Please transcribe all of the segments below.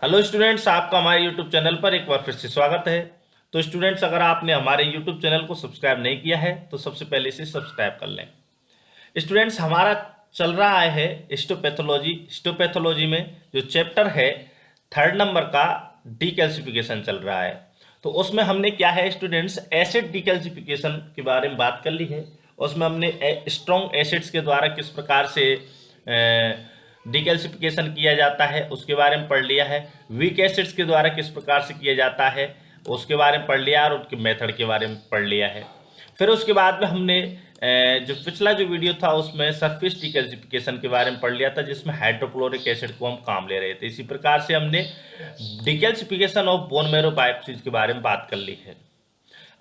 Hello students, आपका हमारे YouTube channel पर एक बार फिर से स्वागत है। तो स्टूडेंट्स, अगर आपने हमारे यूट्यूब चैनल को सब्सक्राइब नहीं किया है तो सबसे पहले इसे सब्सक्राइब कर लें। स्टूडेंट्स, हमारा चल रहा है हिस्टोपैथोलॉजी। हिस्टोपैथोलॉजी में जो चैप्टर है 3rd नंबर का डीकैल्सिफिकेशन चल रहा है। तो उसमें हमने क्या है स्टूडेंट्स, एसिड डीकैल्सिफिकेशन के बारे में बात कर ली है। उसमें हमने स्ट्रॉन्ग एसिड्स के द्वारा किस प्रकार से डीकैल्सिफिकेशन किया जाता है उसके बारे में पढ़ लिया है। वीक एसिड्स के द्वारा किस प्रकार से किया जाता है उसके बारे में पढ़ लिया और उनके मेथड के बारे में पढ़ लिया है। फिर उसके बाद में हमने जो पिछला जो वीडियो था उसमें सरफेस डीकैल्सिफिकेशन के बारे में पढ़ लिया था, जिसमें हाइड्रोक्लोरिक एसिड को हम काम ले रहे थे। इसी प्रकार से हमने decalcification of bone marrow biopsies के बारे में बात कर ली है।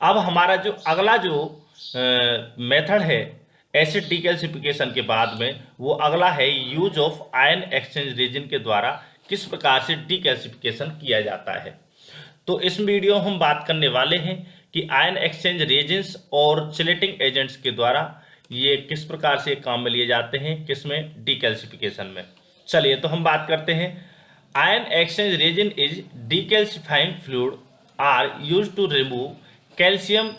अब हमारा जो अगला जो मेथड है एसिड डीकैल्सिफिकेशन के बाद में, वो अगला है use of ion exchange resin के द्वारा किस प्रकार से डीकैल्सिफिकेशन किया जाता है। तो इस वीडियो हम बात करने वाले हैं कि आयन एक्सचेंज रेजिन्स और चिलेटिंग एजेंट्स के द्वारा ये किस प्रकार से काम में लिए जाते हैं, किसमें, डीकैल्सिफिकेशन में। चलिए तो हम बात करते हैं। Ion exchange resin is decalcifying fluid are use to remove calcium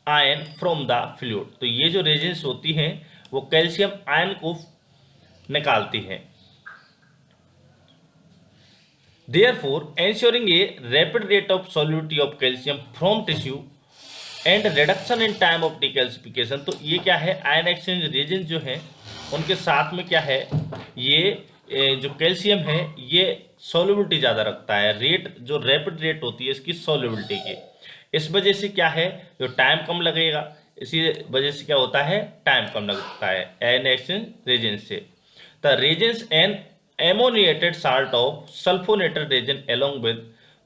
ion from the fluid. तो ये जो रेजिन्स होती हैं वो कैल्शियम आयन को निकालती हैं। Therefore, ensuring a rapid rate of solubility of calcium from tissue and reduction in time of decalcification। तो ये क्या है, आयन एक्सचेंज रेजेंट जो है उनके साथ में क्या है, ये जो कैल्शियम है ये सॉल्युबिलिटी ज़्यादा रखता है। रेट जो रैपिड रेट होती है इसकी सॉल्युबिलिटी की, इस वजह से क्या है, जो टाइम कम लगेगा, इसी वजह से क्या होता है, टाइम कम लगता है आयन एक्सचेंज रेजेंट से। The reagents and ammoniated salt of sulfonated resin along with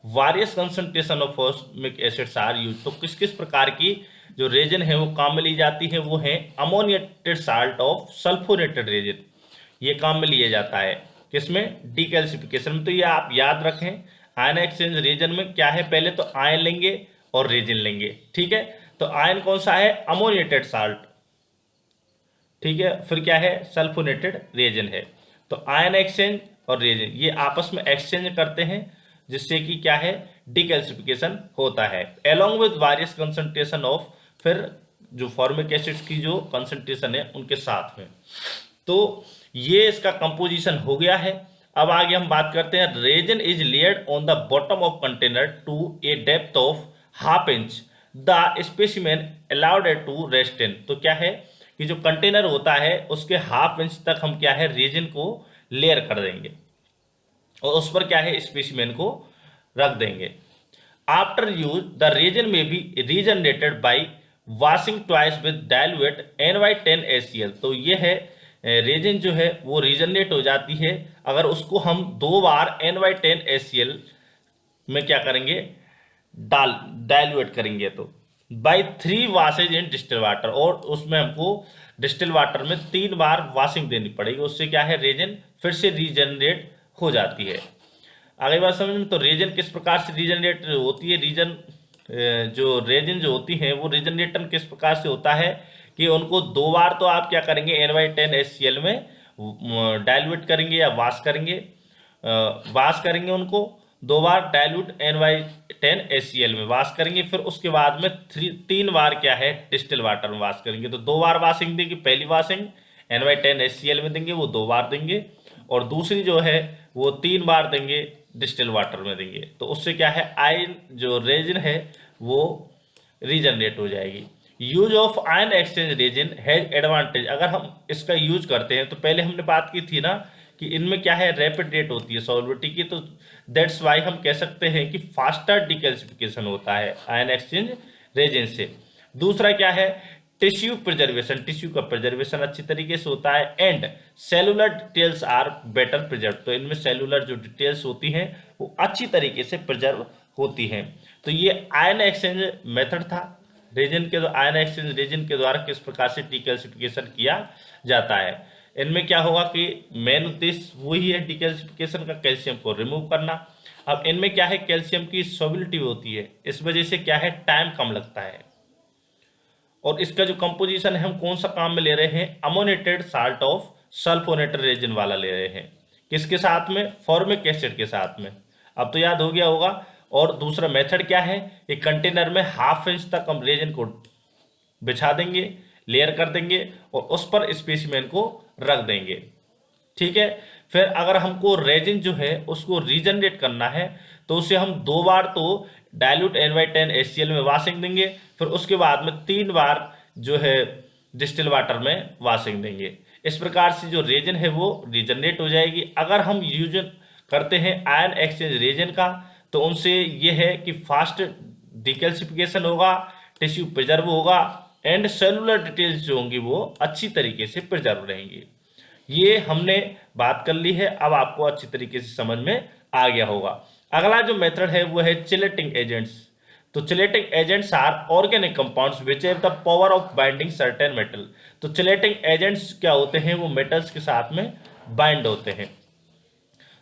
various concentration of phosphoric acids are used। तो किस किस प्रकार की जो रेजन है वो काम में ली जाती है, वो है ammoniated salt of sulphonated resin. ये काम में लिया जाता है किसमें, डीकैल्सिफिकेशन में। तो ये आप याद रखें, आयन एक्सचेंज रेजन में क्या है, पहले तो आयन लेंगे और रेजिन लेंगे, ठीक है। तो आयन कौन सा है, अमोनिएटेड साल्ट, ठीक है। फिर क्या है, सल्फोनेटेड रेजन है। तो आयन एक्सचेंज और रेजिन ये आपस में एक्सचेंज करते हैं, जिससे कि क्या है, डीकैल्सिफिकेशन होता है along with various concentration of, फिर जो फॉर्मिक एसिड्स की जो कंसंट्रेशन है उनके साथ में। तो ये इसका कंपोजिशन हो गया है। अब आगे हम बात करते हैं। Resin is layered on the bottom of container to a depth of ½ inch, the specimen allowed to rest in. तो क्या है कि जो कंटेनर होता है उसके ½ इंच तक हम क्या है, रेजिन को लेयर कर देंगे और उस पर क्या है, स्पेसिमेन को रख देंगे। आफ्टर यूज द रेजिन में B regenerated by washing twice with dilute NY10HCl। तो ये है रेजिन जो है वो रीजनरेट हो जाती है अगर उसको हम 2 बार NY10HCl में क्या करेंगे, डाइल्यूट करेंगे। तो by 3 washes in distil water, और उसमें हमको डिस्टिल वाटर में 3 बार वॉशिंग देनी पड़ेगी। उससे क्या है, रेजिन फिर से रीजनरेट हो जाती है। आगे बात समझ में। तो रेजिन किस प्रकार से रीजनरेट होती है, जो रेजिन जो होती है वो रीजनरेटर किस प्रकार से होता है कि उनको 2 बार तो आप क्या करेंगे, NY10HCl में डाइल्यूट करेंगे या वाश करेंगे, उनको 2 बार डाइल्यूट NY10HCl में वाश करेंगे। फिर उसके बाद में 3 बार क्या है, डिस्टिल वाटर में वाश करेंगे। तो 2 बार वाशिंग देंगे, पहली वाशिंग NY10HCl में देंगे, वो 2 बार देंगे, और दूसरी जो है वो 3 बार देंगे, डिस्टिल वाटर में देंगे। तो उससे क्या है, आयन जो रेजिन है वो रीजनरेट हो जाएगी। Use of ion exchange resin has advantage. अगर हम इसका यूज करते हैं तो पहले हमने बात की थी ना कि इनमें क्या है, रैपिड रेट होती है सॉल्युबिलिटी की। तो दैट्स वाई हम कह सकते हैं कि फास्टर डीकैल्सिफिकेशन होता है आयन एक्सचेंज रेजिन से। दूसरा क्या है, टिश्यू प्रिजर्वेशन, टिश्यू का प्रिजर्वेशन अच्छी तरीके से होता है। And cellular details are better preserve. तो इनमें सेलुलर जो डिटेल्स होती हैं वो अच्छी तरीके से प्रिजर्व होती हैं। तो ये आयन एक्सचेंज मेथड था रेजिन के, आयन एक्सचेंज रेजिन के द्वारा किस प्रकार से डीकैल्सिफिकेशन किया जाता है। इनमें क्या होगा कि मेन उद्देश्य वही है डीकैल्सिफिकेशन का, कैल्शियम को रिमूव करना। अब इनमें क्या है, कैल्शियम की सॉल्युबिलिटी होती है, इस वजह से क्या है, टाइम कम लगता है। और इसका जो कंपोजिशन है हम कौन सा काम में ले रहे हैं, अमोनेटेड साल्ट ऑफ सल्फोनेटेड रेजिन वाला ले रहे हैं। किसके साथ में, फॉर्मिक एसिड के साथ में। अब तो याद हो गया होगा। और दूसरा मेथड क्या है, एक कंटेनर में 1/2 इंच तक हम रेजिन को बिछा देंगे, लेयर कर देंगे और उस पर स्पेसिमेन को रख देंगे। ठीक है। फिर अगर हमको रेजिन जो है उसको रीजनरेट करना है तो उसे हम 2 बार तो डाइल्यूट N/10 HCl में वॉशिंग देंगे, फिर उसके बाद में 3 बार जो है डिस्टिल वाटर में वॉशिंग देंगे। इस प्रकार से जो रेजिन है वो रीजनरेट हो जाएगी। अगर हम यूज करते हैं आयन एक्सचेंज रेजिन का तो उनसे ये है कि फास्ट डिकैल्सिफिकेशन होगा, टिश्यू प्रिजर्व होगा एंड सेलुलर डिटेल्स जो होंगी वो अच्छी तरीके से प्रिजर्व रहेंगी। ये हमने बात कर ली है, अब आपको अच्छी तरीके से समझ में आ गया होगा। अगला जो मेथड है वो है चिलेटिंग एजेंट्स। तो chelating agents are organic compounds which have the power of binding certain metal. तो चिलेटिंग एजेंट्स क्या होते हैं, वो मेटल्स के साथ में बाइंड होते हैं।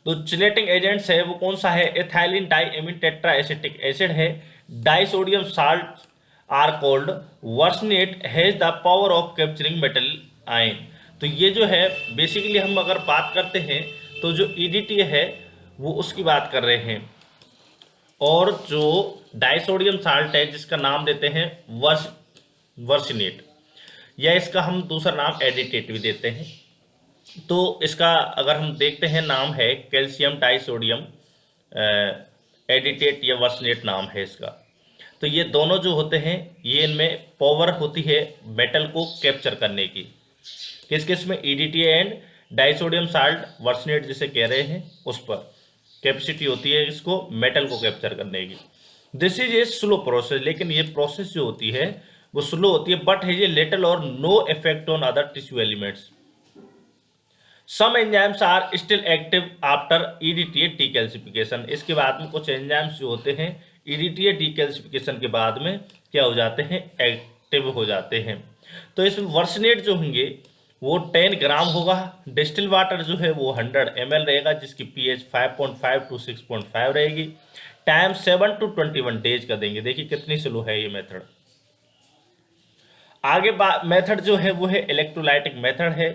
तो चिलेटिंग एजेंट्स है वो कौन सा है, ethylene diamine tetra acetic acid है, disodium salt are called, versenate has the power of capturing metal ion. तो ये जो है बेसिकली हम अगर बात करते हैं तो जो ईडीटी है वो उसकी बात कर रहे हैं, और जो डाइसोडियम साल्ट है जिसका नाम देते हैं वर्सिनेट, या इसका हम दूसरा नाम एडिटेट भी देते हैं। तो इसका अगर हम देखते हैं नाम है कैल्शियम डाइसोडियम एडिटेट या वर्सनेट नाम है इसका। तो ये दोनों जो होते हैं ये इनमें पावर होती है मेटल को कैप्चर करने की। किस किस में, ईडीटी एंड डाइसोडियम साल्ट वर्सनेट जिसे कह रहे हैं उस पर कैपेसिटी होती है इसको मेटल को कैप्चर करने की। This is a slow process, लेकिन ये प्रोसेस जो होती है वो स्लो होती है, बट है ये लिटिल और no effect on other tissue elements. Some enzymes are still active after EDTA decalcification. इसके बाद में कुछ एंजाइम्स जो होते हैं ईडीटीए डीकैल्सिफिकेशन के बाद में क्या हो जाते हैं, एक्टिव हो जाते हैं। तो इसमें वर्सनेट जो होंगे वो 10 ग्राम होगा, डिस्टिल वाटर जो है वो 100 ml रहेगा जिसकी pH 5.5 to 6.5 रहेगी। टाइम 7 to 21 डेज का देंगे। देखिए कितनी स्लो है ये मेथड। आगे मेथड जो है वो है इलेक्ट्रोलाइटिक मेथड है।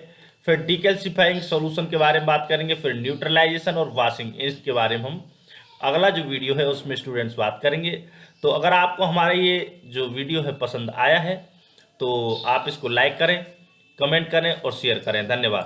फिर डीकैल्सिफाइंग सॉल्यूशन के बारे में बात करेंगे, फिर न्यूट्रलाइजेशन और वॉशिंग, इसके बारे में हम अगला जो वीडियो है उसमें स्टूडेंट्स बात करेंगे। तो अगर आपको हमारा ये जो वीडियो है पसंद आया है तो आप इसको लाइक करें, कमेंट करें और शेयर करें। धन्यवाद।